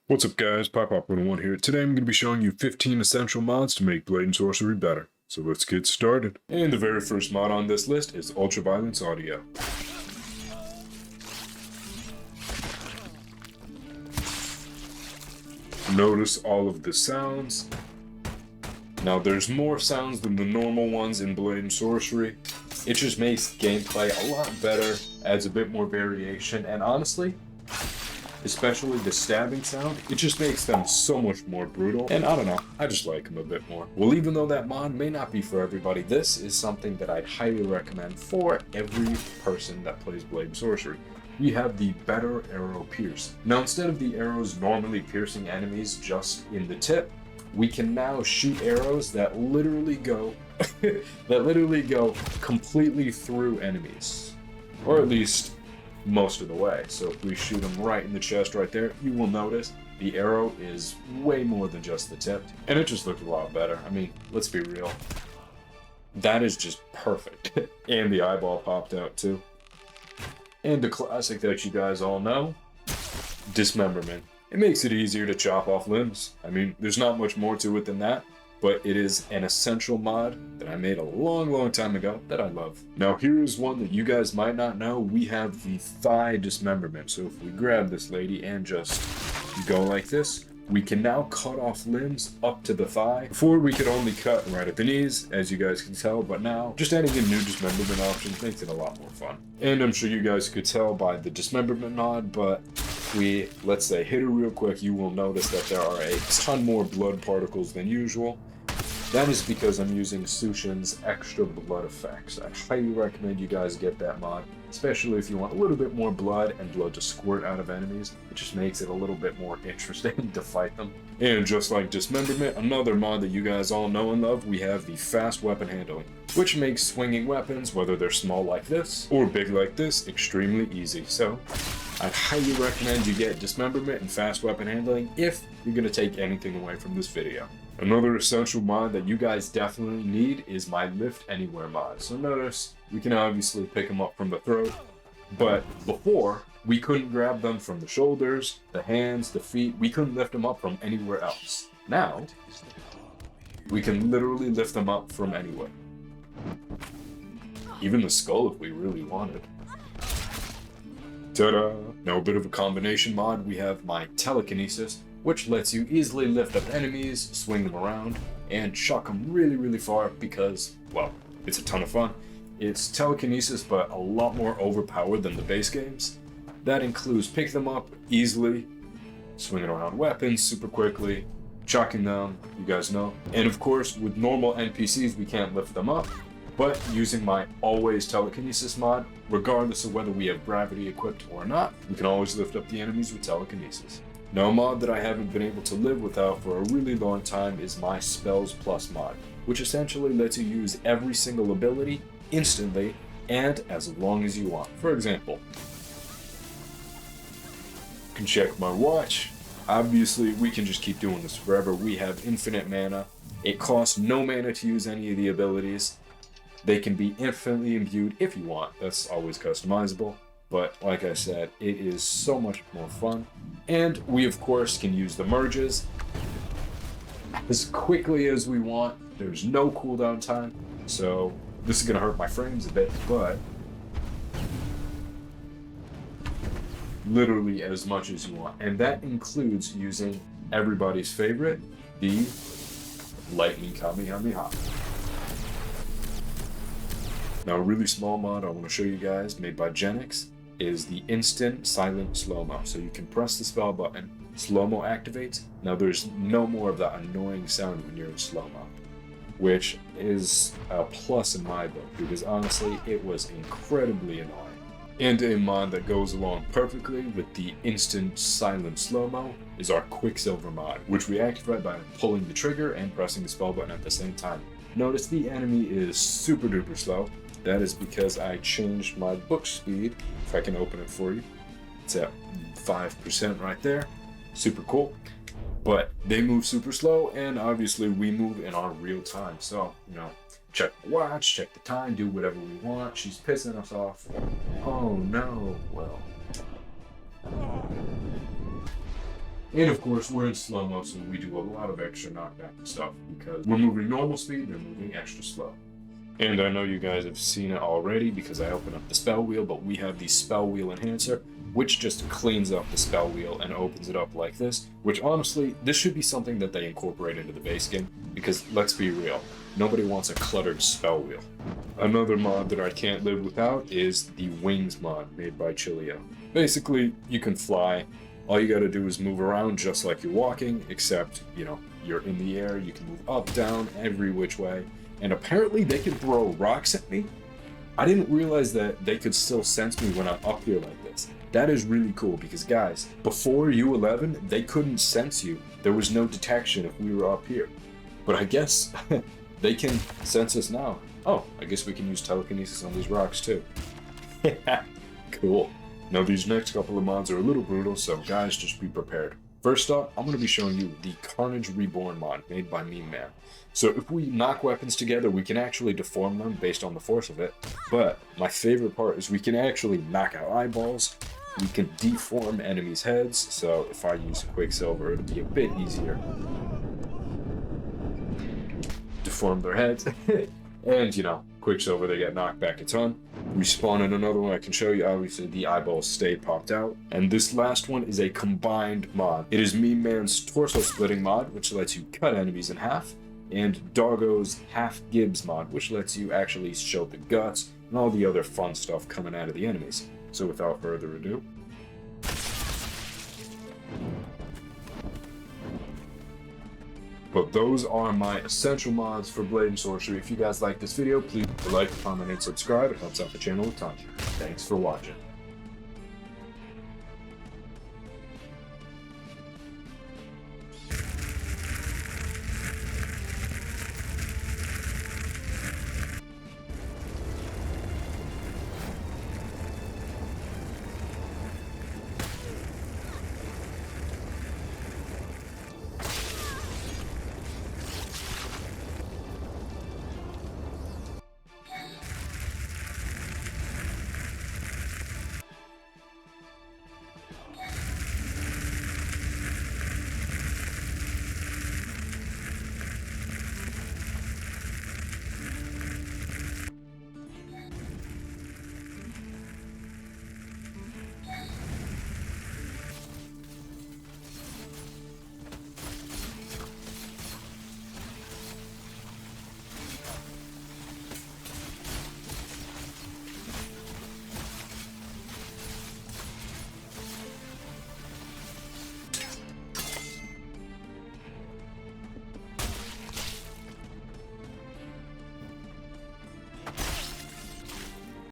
What's up guys, Pop101 here. Today I'm going to be showing you 15 essential mods to make Blade and Sorcery better. So let's get started. And the very first mod on this list is Ultraviolence Audio. Notice all of the sounds. Now there's more sounds than the normal ones in Blade and Sorcery. It just makes gameplay a lot better, adds a bit more variation, and honestly, especially the stabbing sound, it just makes them so much more brutal. And I don't know, I just like them a bit more. Well, even though that mod may not be for everybody, this is something that I'd highly recommend for every person that plays Blade and Sorcery. We have the Better Arrow Pierce. Now, instead of the arrows normally piercing enemies just in the tip, we can now shoot arrows that literally go completely through enemies, or at least most of the way. So if we shoot them right in the chest right there, you will notice the arrow is way more than just the tip, and it just looked a lot better. I mean, let's be real, that is just perfect. And the eyeball popped out too. And the classic that you guys all know, dismemberment. It makes it easier to chop off limbs. I mean, there's not much more to it than that, but it is an essential mod that I made a long time ago that I love. Now here is one that you guys might not know. We have the thigh dismemberment. So if we grab this lady and just go like this, we can now cut off limbs up to the thigh. Before we could only cut right at the knees, as you guys can tell, but now just adding in new dismemberment options makes it a lot more fun. And I'm sure you guys could tell by the dismemberment mod, but let's say hit her real quick, you will notice that there are a ton more blood particles than usual. That is because I'm using Sushin's extra blood effects. I highly recommend you guys get that mod, especially if you want a little bit more blood and blood to squirt out of enemies. It just makes it a little bit more interesting to fight them. And just like dismemberment, another mod that you guys all know and love, we have the fast weapon handling, which makes swinging weapons, whether they're small like this or big like this, extremely easy. So I'd highly recommend you get dismemberment and fast weapon handling if you're going to take anything away from this video. Another essential mod that you guys definitely need is my Lift Anywhere mod. So notice, we can obviously pick them up from the throat, but before, we couldn't grab them from the shoulders, the hands, the feet. We couldn't lift them up from anywhere else. Now, we can literally lift them up from anywhere. Even the skull if we really wanted. Ta-da! Now a bit of a combination mod, we have my Telekinesis, which lets you easily lift up enemies, swing them around, and chuck them really far because, well, it's a ton of fun. It's telekinesis, but a lot more overpowered than the base games. That includes picking them up easily, swinging around weapons super quickly, chucking them, you guys know. And of course, with normal NPCs, we can't lift them up, but using my Always Telekinesis mod, regardless of whether we have gravity equipped or not, we can always lift up the enemies with telekinesis. Now, a mod that I haven't been able to live without for a really long time is my Spells Plus mod, which essentially lets you use every single ability instantly and as long as you want. For example, you can check my watch. Obviously, we can just keep doing this forever. We have infinite mana. It costs no mana to use any of the abilities. They can be infinitely imbued if you want. That's always customizable. But like I said, it is so much more fun. And we of course can use the merges as quickly as we want. There's no cooldown time, so this is gonna hurt my frames a bit, but literally as much as you want. And that includes using everybody's favorite, the Lightning Kamehameha. Now a really small mod I want to show you guys, made by Genix, is the instant silent slow-mo. So you can press the spell button, slow-mo activates. Now there's no more of that annoying sound when you're in slow-mo, which is a plus in my book, because honestly it was incredibly annoying. And a mod that goes along perfectly with the instant silent slow-mo is our Quicksilver mod, which we activate by pulling the trigger and pressing the spell button at the same time. Notice the enemy is super duper slow. That is because I changed my book speed. If I can open it for you, it's at 5% right there. Super cool. But they move super slow, and obviously we move in our real time. So, you know, check the watch, check the time, do whatever we want. She's pissing us off. Oh no, well. And of course, we're in slow-mo, so we do a lot of extra knockback and stuff because we're moving normal speed, they're moving extra slow. And I know you guys have seen it already because I opened up the spell wheel, but we have the spell wheel enhancer, which just cleans up the spell wheel and opens it up like this, which honestly, this should be something that they incorporate into the base game, because let's be real, nobody wants a cluttered spell wheel. Another mod that I can't live without is the Wings mod made by Chilio. Basically, you can fly. All you gotta do is move around just like you're walking, except, you're in the air, you can move up, down, every which way. And apparently they can throw rocks at me. I didn't realize that they could still sense me when I'm up here like this. That is really cool because guys, before U11, they couldn't sense you. There was no detection if we were up here. But I guess they can sense us now. Oh, I guess we can use telekinesis on these rocks too. Cool. Now these next couple of mods are a little brutal, so guys, just be prepared. First up, I'm going to be showing you the Carnage Reborn mod made by Meme Man. So if we knock weapons together, we can actually deform them based on the force of it. But my favorite part is we can actually knock out eyeballs. We can deform enemies' heads. So if I use Quicksilver, it'll be a bit easier. Deform their heads. And, Quicksilver, they get knocked back a ton. We spawn in another one I can show you. Obviously, the eyeballs stay popped out. And this last one is a combined mod. It is Meme Man's torso splitting mod, which lets you cut enemies in half, and Doggo's half Gibbs mod, which lets you actually show the guts and all the other fun stuff coming out of the enemies. So without further ado, but those are my essential mods for Blade and Sorcery. If you guys like this video, please like, comment, and subscribe. It helps out the channel a ton. Thanks for watching.